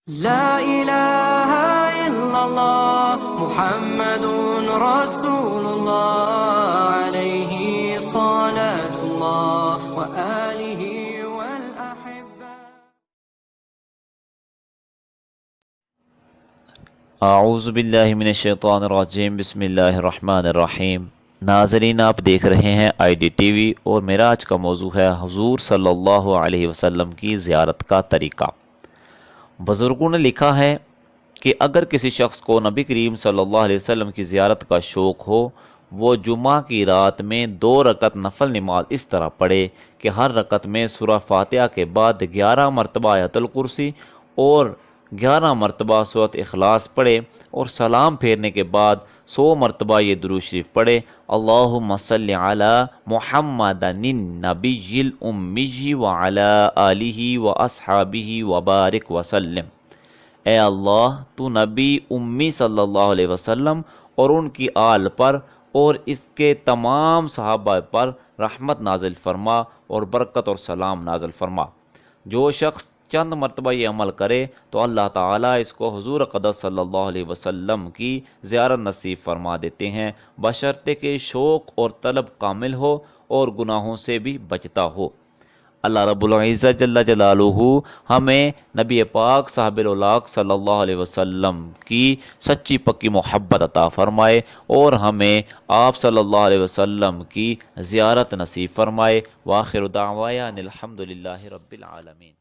لا إله إلا الله محمد رسول الله عليه صلاة الله وآله والأحبة. اعوذ باللہ من الشیطان الرجیم، بسم اللہ الرحمن الرحیم۔ ناظرین، آپ دیکھ رہے ہیں آئی ڈی ٹی وی اور میرا آج کا موضوع ہے حضور صلی اللہ علیہ وسلم کی زیارت کا طریقہ۔ بزرگوں نے لکھا ہے کہ اگر کسی شخص کو نبی کریم صلی اللہ علیہ وسلم کی زیارت کا شوق ہو، وہ جمعہ کی رات میں 2 رکعت نفل نماز اس طرح پڑھے کہ ہر رکعت میں سورہ فاتحہ کے بعد 11 مرتبہ آیت الکرسی اور 11 مرتبہ سورۃ اخلاص پڑھے اور سلام پھیرنے کے بعد 100 مرتبہ یہ درود شریف پڑھے، اللہم صلی علی محمد النبی الامی وعلی آلہ واصحابہ وبارک وسلم۔ اے اللہ، تو نبی امی صلی اللہ علیہ وسلم اور ان کی آل پر اور اس کے تمام صحابہ پر رحمت نازل فرما اور برکت اور سلام نازل فرما۔ جو شخص چند مرتبہ یہ عمل کرے تو اللہ تعالیٰ اس کو حضور اقدس صلی اللہ علیہ وسلم کی زیارت نصیب فرما دیتے ہیں، بشرطے کہ شوق اور طلب کامل ہو اور گناہوں سے بھی بچتا ہو۔ اللہ رب العزت جل جلالہ ہمیں نبی پاک صاحب الاولاق صلی اللہ علیہ وسلم کی سچی پکی محبت عطا فرمائے اور ہمیں آپ صلی اللہ علیہ وسلم کی زیارت نصیب فرمائے۔ وآخر دعوانا الحمد للہ رب العالمین۔